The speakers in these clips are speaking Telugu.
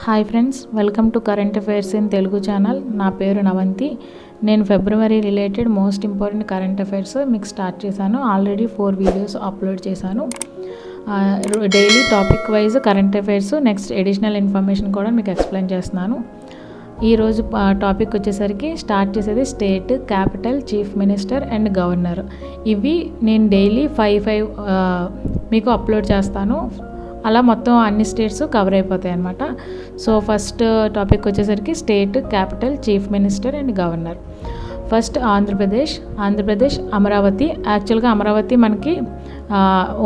Hi friends, welcome to current affairs in Telugu channel. నా పేరు నవంతి. నేను February related most important current affairs మీకు స్టార్ట్ చేశాను. ఆల్రెడీ 4 వీడియోస్ అప్లోడ్ చేశాను. Daily topic wise current affairs, next additional information కూడా మీకు ఎక్స్ప్లెయిన్ చేస్తున్నాను. ఈరోజు టాపిక్ వచ్చేసరికి స్టార్ట్ చేసేది state, capital, chief minister and governor. ఇవి నేను డైలీ 5 మీకు అప్లోడ్ చేస్తాను. అలా మొత్తం అన్ని స్టేట్స్ కవర్ అయిపోతాయి అన్నమాట. సో ఫస్ట్ టాపిక్ వచ్చేసరికి state, capital, chief minister and governor. First Andhra Pradesh Amaravati. యాక్చువల్గా అమరావతి మనకి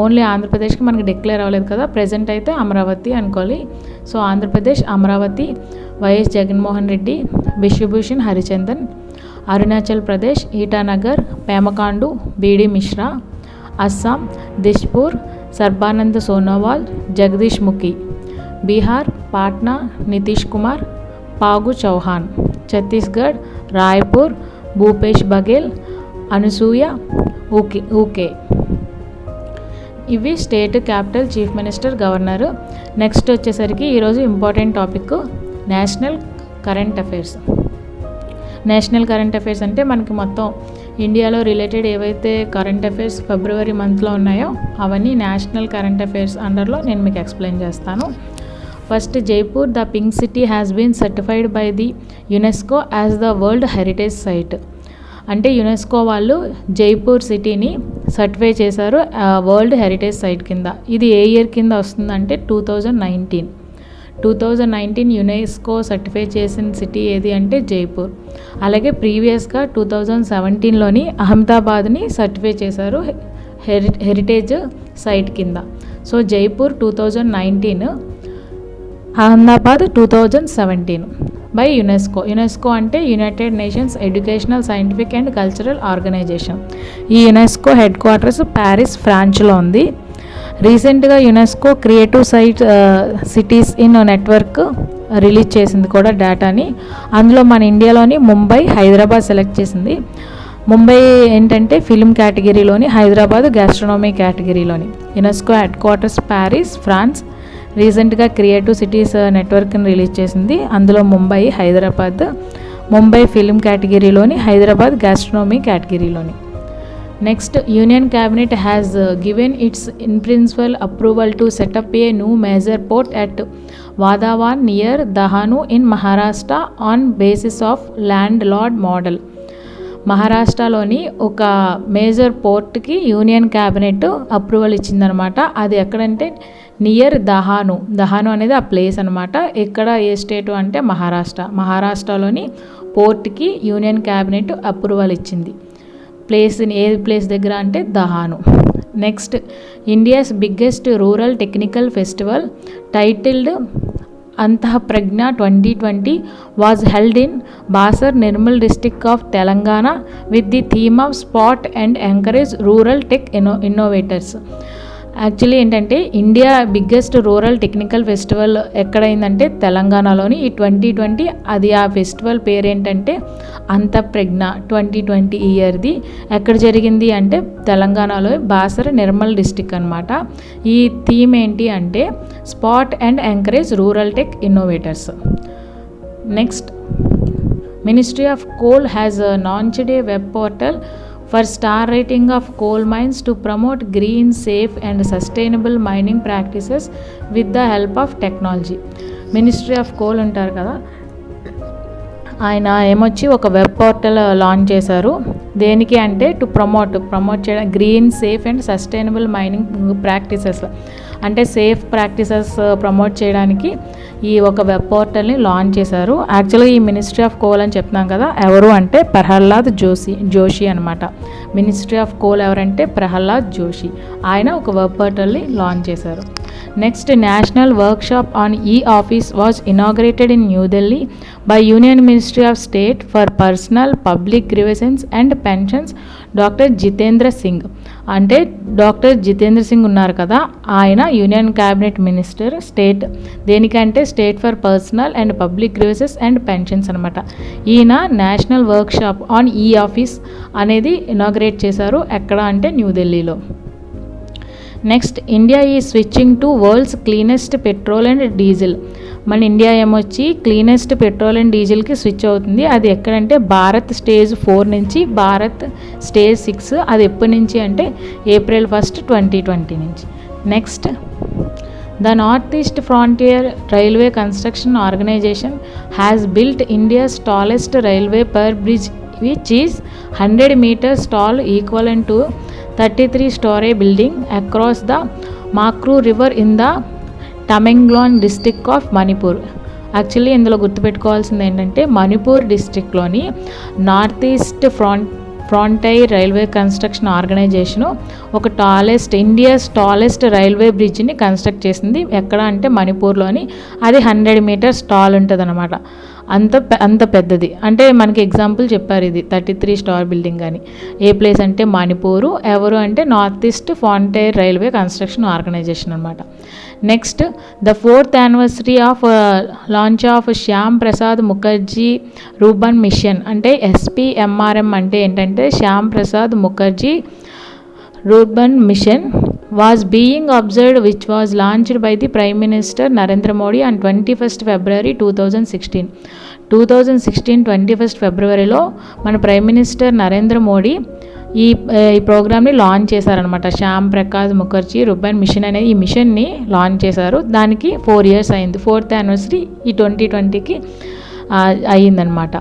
ఓన్లీ ఆంధ్రప్రదేశ్కి మనకి డిక్లేర్ అవ్వలేదు కదా, ప్రజెంట్ అయితే అమరావతి అనుకోవాలి. So Andhra Pradesh Amaravati, YS Jaganmohan Reddy, Vishwabhushan Harichandan. Arunachal Pradesh Itanagar, Pema Khandu, B D Mishra. Assam Dispur, Sarbananda Sonowal, Jagdish Mukhi. Bihar Patna, Nitish Kumar, Phagu Chauhan. Chhattisgarh Raipur, Bhupesh Baghel, Anusuiya Uikey. ఇవి state, capital, chief minister, governor. Next వచ్చేసరికి ఈరోజు important topic national current affairs. National current affairs అంటే మనకి మొత్తం ఇండియాలో రిలేటెడ్ ఏవైతే కరెంట్ అఫైర్స్ ఫిబ్రవరి మంత్లో ఉన్నాయో అవన్నీ నేషనల్ కరెంట్ అఫైర్స్ అండర్లో నేను మీకు ఎక్స్ప్లెయిన్ చేస్తాను. First, Jaipur the pink city has been certified by the UNESCO as the world heritage site. అంటే యునెస్కో వాళ్ళు జైపూర్ సిటీని సర్టిఫై చేశారు వరల్డ్ హెరిటేజ్ సైట్ కింద. ఇది ఏ ఇయర్ కింద వస్తుందంటే 2019 యునెస్కో సర్టిఫై చేసిన సిటీ ఏది అంటే జైపూర్. అలాగే ప్రీవియస్గా 2017లోని అహ్మదాబాద్ని సర్టిఫై చేశారు హెరిటేజ్ సైట్ కింద. So Jaipur 2019, Ahmedabad 2017 by UNESCO అంటే United Nations Educational, Scientific and Cultural Organization. ఈ యునెస్కో హెడ్ క్వార్టర్స్ ప్యారిస్, ఫ్రాన్స్లో ఉంది. రీసెంట్గా UNESCO creative cities in network release చేసింది కూడా డేటాని. అందులో మన ఇండియాలోని ముంబై, హైదరాబాద్ సెలెక్ట్ చేసింది. ముంబై ఏంటంటే ఫిల్మ్ కేటగిరీలోని, హైదరాబాద్ గ్యాస్ట్రోనమీ కేటగిరీలోని. UNESCO headquarters Paris, France. రీసెంట్గా క్రియేటివ్ సిటీస్ నెట్వర్క్ని రిలీజ్ చేసింది. అందులో ముంబై, హైదరాబాద్. ముంబై ఫిల్మ్ కేటగిరీలోని, హైదరాబాద్ గ్యాస్ట్రోనమీ కేటగిరీలోని. Next, Union Cabinet has given its in-principle approval to set up a new major port at Vadhavan near Dahanu in Maharashtra on basis of landlord model. మహారాష్ట్రలోని ఒక మేజర్ పోర్ట్కి యూనియన్ క్యాబినెట్ అప్రూవల్ ఇచ్చిందనమాట. అది ఎక్కడంటే నియర్ దహాను అనేది ఆ ప్లేస్ అనమాట. ఎక్కడ, ఏ స్టేటు అంటే మహారాష్ట్రలోని పోర్ట్కి యూనియన్ క్యాబినెట్ అప్రూవల్ ఇచ్చింది. ఏ ప్లేస్ దగ్గర అంటే Dahanu. Next, India's biggest rural technical festival titled Antahpragnya 2020 was held in Basar, Nirmal district of Telangana with the theme of spot and encourage rural tech innovators. Actually ఏంటంటే India biggest rural technical festival ఎక్కడైందంటే తెలంగాణలోని. ఈ 2020 అది ఆ ఫెస్టివల్ పేరేంటంటే అంతఃప్రజ్ఞ 2020 ఇయర్ది. ఎక్కడ జరిగింది అంటే తెలంగాణలో బాసర, నిర్మల్ డిస్టిక్ అనమాట. ఈ థీమ్ ఏంటి అంటే spot and encourage rural tech innovators. Next, ministry of coal has launched a web portal for star rating of coal mines to promote green, safe and sustainable mining practices with the help of technology. Ministry of coal ఉంటారు కదా, ఆయన ఏమొచ్చి ఒక వెబ్ పోర్టల్ లాంచ్ చేశారు. దేనికి అంటే టు ప్రమోట్ చేయడం green, safe and sustainable mining practices, అంటే సేఫ్ ప్రాక్టీసెస్ ప్రమోట్ చేయడానికి ఈ ఒక వెబ్ పోర్టల్ని లాంచ్ చేశారు. యాక్చువల్గా ఈ మినిస్ట్రీ ఆఫ్ కోల్ అని చెప్తున్నాం కదా, ఎవరు అంటే ప్రహ్లాద్ జోషి అనమాట. మినిస్ట్రీ ఆఫ్ కోల్ ఎవరంటే ప్రహ్లాద్ జోషి. ఆయన ఒక వెబ్ పోర్టల్ని లాంచ్ చేశారు. Next, national workshop on office was inaugurated in New Delhi by union ministry of state for personal, public grievances and pensions doctor Jitendra Singh. అంటే డాక్టర్ జితేంద్ర సింగ్ ఉన్నారు కదా, ఆయన యూనియన్ క్యాబినెట్ మినిస్టర్. స్టేట్ దేనికంటే state for personal and public grievances and pensions అనమాట. ఈయన నేషనల్ వర్క్షాప్ ఆన్ ఆఫీస్ అనేది ఇనాగ్రేట్ చేశారు. ఎక్కడ అంటే న్యూఢిల్లీలో. Next, India is switching to world's cleanest petrol and diesel మన ఇండియా ఏమొచ్చి క్లీనెస్ట్ పెట్రోల్ అండ్ డీజిల్కి స్విచ్ అవుతుంది. అది ఎక్కడంటే భారత్ స్టేజ్ 4 నుంచి భారత్ స్టేజ్ 6. అది ఎప్పటి నుంచి అంటే April 1, 2020 నుంచి. Next, the north east frontier railway construction organisation has built India's tallest railway pier bridge which is 100 meters tall, equivalent to 33-story building across the Makru River in the Tamenglong district of Manipur. Actually ఇందులో గుర్తుపెట్టుకోవాల్సింది ఏంటంటే మణిపూర్ డిస్ట్రిక్ట్లోని north east frontier railway construction organization ఒక ఇండియాస్ టాలెస్ట్ రైల్వే బ్రిడ్జ్ని కన్స్ట్రక్ట్ చేసింది. ఎక్కడ అంటే మణిపూర్లోని. అది 100 meters టాల్ ఉంటుంది అనమాట. అంత పెద్దది. అంటే మనకి ఎగ్జాంపుల్ చెప్పారు, ఇది 33-story బిల్డింగ్ అని. ఏ ప్లేస్ అంటే మణిపూరు. ఎవరు అంటే north east frontier railway construction organization అనమాట. Next, the 4th anniversary of launch of Shyam Prasad Mukherjee rurban mission, అంటే SPMRM అంటే ఏంటంటే Shyam Prasad Mukherjee rurban mission was being observed, which was launched by the Prime Minister Narendra Modi on 21st February 2016. 21st ఫిబ్రవరిలో మన ప్రైమ్ మినిస్టర్ నరేంద్ర మోడీ ఈ ప్రోగ్రామ్ని లాంచ్ చేశారనమాట. శ్యామ్ ప్రసాద్ ముఖర్జీ రూర్బన్ మిషన్ అనే ఈ మిషన్ని లాంచ్ చేశారు. దానికి 4 years అయింది. 4th anniversary ఈ 2020కి అయ్యిందనమాట.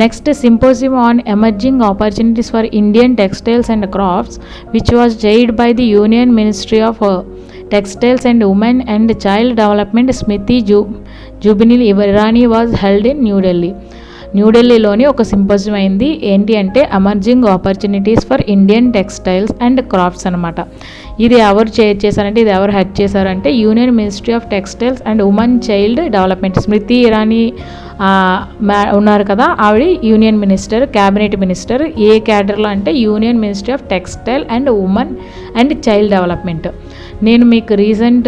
Next, symposium on emerging opportunities for Indian textiles and crafts which was chaired by the union ministry of textiles and women and child development Smriti Zubin Irani was held in న్యూఢిల్లీలోని ఒక సింపోజియం అయింది. ఏంటి అంటే emerging opportunities for Indian textiles and crafts అనమాట. ఇది ఎవరు చేశారంటే ఇది ఎవరు హెడ్ చేశారంటే union ministry of textiles and women child development. Smriti Irani ఉన్నారు కదా, ఆవిడ యూనియన్ మినిస్టర్, క్యాబినెట్ మినిస్టర్. ఏ క్యాడర్లో అంటే union ministry of textile and women and child development. నేను మీకు రీసెంట్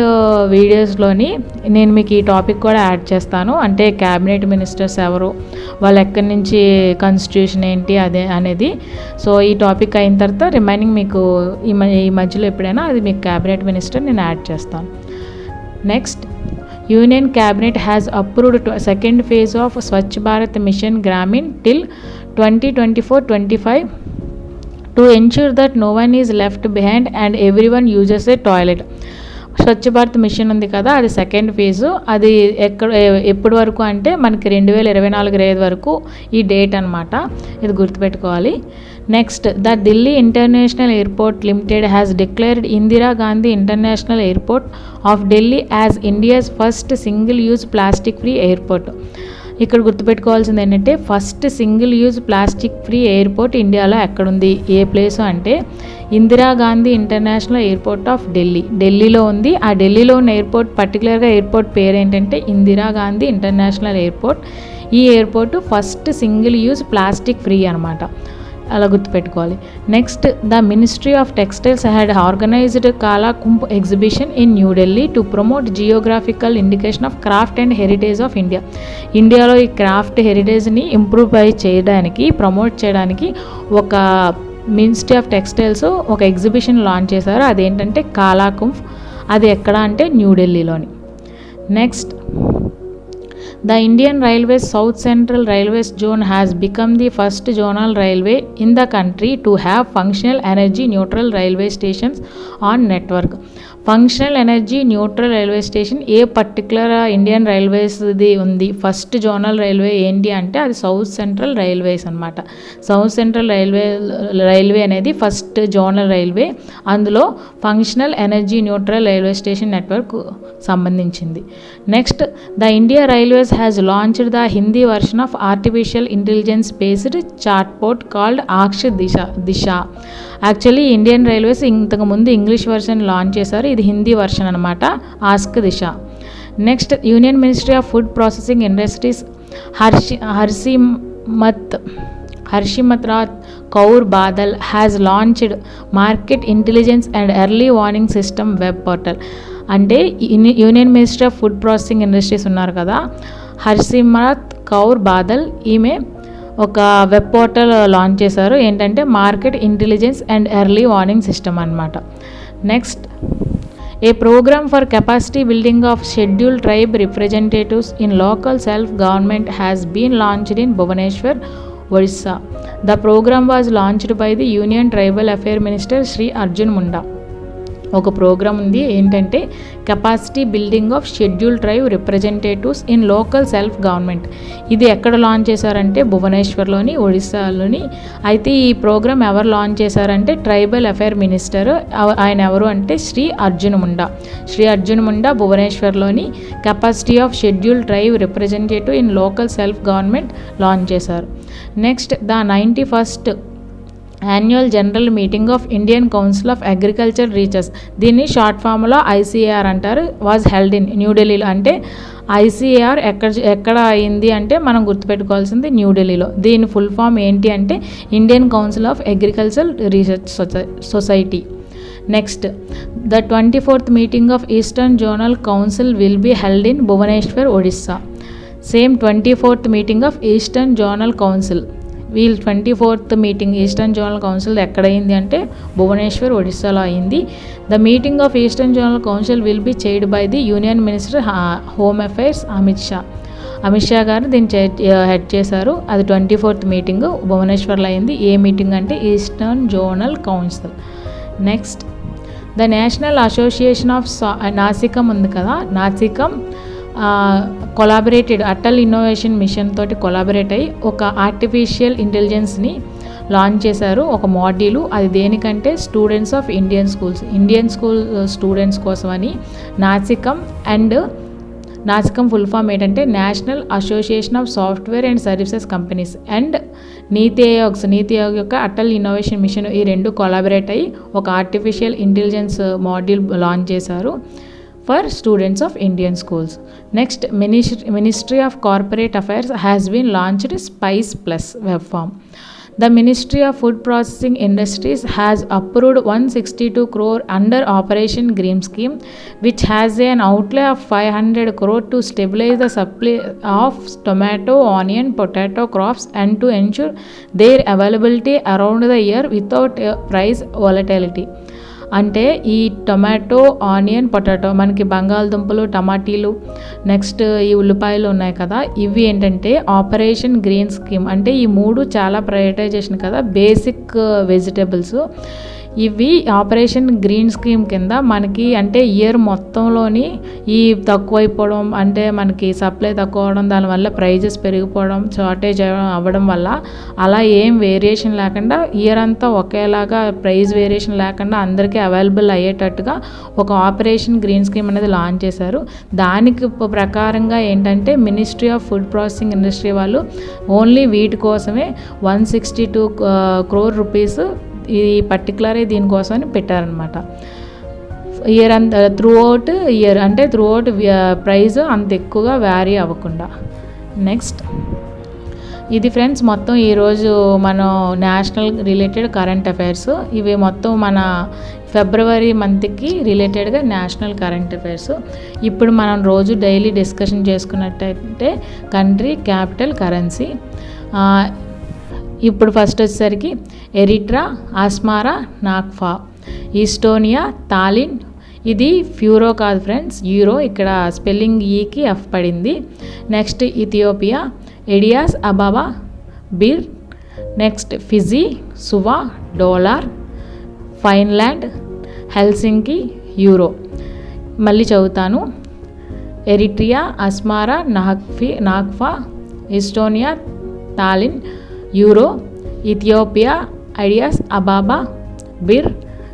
వీడియోస్లోని నేను మీకు ఈ టాపిక్ కూడా యాడ్ చేస్తాను. అంటే క్యాబినెట్ మినిస్టర్స్ ఎవరు, వాళ్ళు ఎక్కడి నుంచి, కాన్స్టిట్యూషన్ ఏంటి అదే అనేది. సో ఈ టాపిక్ అయిన తర్వాత రిమైనింగ్ మీకు ఈ మధ్యలో ఎప్పుడైనా అది మీకు క్యాబినెట్ మినిస్టర్ నేను యాడ్ చేస్తాను. Next, union cabinet has approved 2nd phase of Swachh Bharat mission Grameen till 2024-25 to ensure that no one is left behind and everyone uses a toilet. Swachh Bharat mission ఉంది కదా, అది 2nd phase. అది ఎప్పటి వరకు అంటే మనకి 2024-25 వరకు ఈ డేట్ అనమాట. ఇది గుర్తుపెట్టుకోవాలి. Next, the Delhi international airport limited has declared Indira Gandhi international airport of Delhi as India's first single use plastic free airport. ఇక్కడ గుర్తుపెట్టుకోవాల్సింది ఏంటంటే first single use plastic free airport ఇండియాలో ఎక్కడుంది, ఏ ప్లేసు అంటే ఇందిరాగాంధీ ఇంటర్నేషనల్ ఎయిర్పోర్ట్ ఆఫ్ ఢిల్లీలో ఉంది. ఆ ఢిల్లీలో ఉన్న ఎయిర్పోర్ట్, పర్టికులర్గా ఎయిర్పోర్ట్ పేరు ఏంటంటే ఇందిరాగాంధీ ఇంటర్నేషనల్ ఎయిర్పోర్ట్. ఈ airport first single use plastic free అనమాట. అలా గుర్తుపెట్టుకోవాలి. Next, the ministry of textiles had organized Kala Kumbh exhibition in New Delhi to promote geographical indication of craft and heritage of India. ఇండియాలో ఈ క్రాఫ్ట్ హెరిటేజ్ని ఇంప్రూవ్ చేయడానికి, ప్రమోట్ చేయడానికి ఒక మినిస్ట్రీ ఆఫ్ టెక్స్టైల్స్ ఒక ఎగ్జిబిషన్ లాంచ్ చేశారు. అదేంటంటే కాలా కుంభ్. అది ఎక్కడ అంటే న్యూఢిల్లీలోని. Next, the Indian Railways South Central Railways Zone has become the first zonal railway in the country to have functional energy neutral railway stations on network. Functional energy neutral railway station ఏ పర్టికులర్ ఇండియన్ రైల్వేస్ది ఉంది. ఫస్ట్ జోనల్ రైల్వే ఏంటి అంటే అది సౌత్ సెంట్రల్ రైల్వేస్ అనమాట. సౌత్ సెంట్రల్ రైల్వే అనేది ఫస్ట్ జోనల్ రైల్వే. అందులో functional energy neutral railway station network సంబంధించింది. Next, the India railways has launched the Hindi version of artificial intelligence based chatbot called ఆక్ష దిశ. యాక్చువల్లీ ఇండియన్ రైల్వేస్ ఇంతకుముందు ఇంగ్లీష్ వర్షన్ లాంచ్ చేశారు. ఇది హిందీ వర్షన్ అనమాట, ask Disha. Next, union ministry of food processing industries Harsimrat Kaur Badal has launched market intelligence and early warning system web portal. అంటే union ministry of food processing industries ఉన్నారు కదా, హర్సిమ్రత్ కౌర్ బాదల్, ఈమె ఒక వెబ్ పోర్టల్ లాంచ్ చేశారు. ఏంటంటే market intelligence and early warning system అనమాట. Next, A program for capacity building of scheduled tribe representatives in local self-government has been launched in Bhubaneswar, Odisha. The program was launched by the Union Tribal Affairs Minister Sri Arjun Munda. ఒక ప్రోగ్రామ్ ఉంది ఏంటంటే capacity building of scheduled tribe representatives in local self government. ఇది ఎక్కడ లాంచ్ చేశారంటే భువనేశ్వర్లోని, ఒడిస్సాలోని. అయితే ఈ ప్రోగ్రామ్ ఎవరు లాంచ్ చేశారంటే ట్రైబల్ అఫైర్ మినిస్టర్. ఆయన ఎవరు అంటే శ్రీ అర్జున్ ముండా. శ్రీ అర్జున్ ముండా భువనేశ్వర్లోని capacity of scheduled tribe representative in local self government launch చేశారు. Next the 91st annual general meeting of Indian council of agriculture research, దీన్ని షార్ట్ ఫామ్లో ఐసీఏఆర్ అంటారు, వాజ్ హెల్డ్ ఇన్ న్యూఢిల్లీలో. అంటే ఐసీఏఆర్ ఎక్కడ అయింది అంటే మనం గుర్తుపెట్టుకోవాల్సింది న్యూఢిల్లీలో. దీని ఫుల్ ఫామ్ ఏంటి అంటే Indian council of agriculture research society. Next the 24th meeting of eastern zonal council will be held in Bhubaneswar, Odisha. Same 24th meeting of eastern zonal council, వీళ్ళు 24th meeting eastern zonal council ఎక్కడైంది అంటే భువనేశ్వర్, ఒడిస్సాలో అయింది. The meeting of eastern zonal council will be chaired by the union minister home affairs Amit Shah గారు దీన్ని హెడ్ చేశారు. అది 24th మీటింగ్ భువనేశ్వర్లో అయింది. ఏ మీటింగ్ అంటే eastern zonal council. Next the national association of NASSCOM ఉంది కదా, NASSCOM collaborated Atal innovation mission తోటి కొలాబరేట్ అయ్యి ఒక ఆర్టిఫిషియల్ ఇంటెలిజెన్స్ని లాంచ్ చేశారు, ఒక మాడ్యూలు. అది దేనికంటే students of Indian school students కోసమని. నాసికం ఫుల్ ఫామ్ ఏంటంటే national association of software and services companies and నీతి ఆయోగ్ యొక్క అటల్ ఇన్నోవేషన్ మిషన్, ఈ రెండు కొలాబరేట్ అయ్యి ఒక ఆర్టిఫిషియల్ ఇంటెలిజెన్స్ మాడ్యూల్ లాంచ్ చేశారు for students of Indian schools. Next ministry of corporate affairs has been launched spice plus web form. The Ministry of Food Processing Industries has approved 162 crore under Operation Green Scheme, which has an outlay of 500 crore to stabilize the supply of tomato, onion, potato crops and to ensure their availability around the year without price volatility. అంటే ఈ టొమాటో, ఆనియన్, పొటాటో, మనకి బంగాళదుంపలు, టమాటీలు, నెక్స్ట్ ఈ ఉల్లిపాయలు ఉన్నాయి కదా, ఇవి ఏంటంటే ఆపరేషన్ గ్రీన్ స్కీమ్ అంటే ఈ మూడు చాలా ప్రయారిటైజేషన్ కదా, బేసిక్ వెజిటేబుల్స్. ఇవి ఆపరేషన్ గ్రీన్ స్కీమ్ కింద మనకి అంటే ఇయర్ మొత్తంలోని ఈ తక్కువైపోవడం అంటే మనకి సప్లై తక్కువ అవడం, దానివల్ల ప్రైజెస్ పెరిగిపోవడం, షార్టేజ్ అవ్వడం వల్ల అలా ఏం వేరియేషన్ లేకుండా ఇయర్ అంతా ఒకేలాగా ప్రైస్ వేరియేషన్ లేకుండా అందరికీ అవైలబుల్ అయ్యేటట్టుగా ఒక ఆపరేషన్ గ్రీన్ స్కీమ్ అనేది లాంచ్ చేశారు. దానికి ప్రకారంగా ఏంటంటే ministry of food processing industry వాళ్ళు ఓన్లీ వీటి కోసమే 162 crore రూపీస్ ఈ పర్టికులర్ దీనికోసమని పెట్టారనమాట. ఇయర్ అంత త్రూ అవుట్ ఇయర్ అంటే త్రూ అవుట్ ప్రైస్ అంత ఎక్కువగా వ్యారీ అవ్వకుండా. నెక్స్ట్ ఇది ఫ్రెండ్స్ మొత్తం ఈరోజు మనం నేషనల్ రిలేటెడ్ కరెంట్ అఫైర్స్. ఇవి మొత్తం మన ఫిబ్రవరి మంత్కి రిలేటెడ్గా నేషనల్ కరెంట్ అఫైర్స్. ఇప్పుడు మనం రోజు డైలీ డిస్కషన్ చేసుకున్నట్టయితే కంట్రీ, క్యాపిటల్, కరెన్సీ. ఇప్పుడు ఫస్ట్ వచ్చేసరికి Eritrea, Asmara, nakfa, Estonia, Tallinn. ఇది ఫ్యూరో కాదు ఫ్రెండ్స్, యూరో. ఇక్కడ స్పెల్లింగ్ ఈకి ఎఫ్ పడింది. Next Ethiopia, Addis Ababa, birr. Next Fiji, Suva, dollar, Finland, Helsinki, euro. మళ్ళీ చదువుతాను. Eritrea, Asmara, nakfa, Estonia, Tallinn, euro, Ethiopia, Addis Ababa, birr,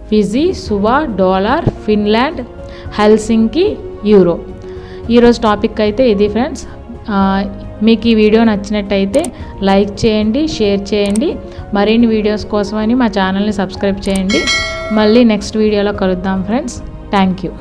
Fiji, Suva, dollar, Finland, Helsinki, euro. ఈరోజు టాపిక్ అయితే ఇది ఫ్రెండ్స్. మీకు ఈ వీడియో నచ్చినట్టయితే లైక్ చేయండి, షేర్ చేయండి. మరిన్ని వీడియోస్ కోసమని మా ఛానల్ని సబ్స్క్రైబ్ చేయండి. మళ్ళీ నెక్స్ట్ వీడియోలో కలుద్దాం ఫ్రెండ్స్. Thank you.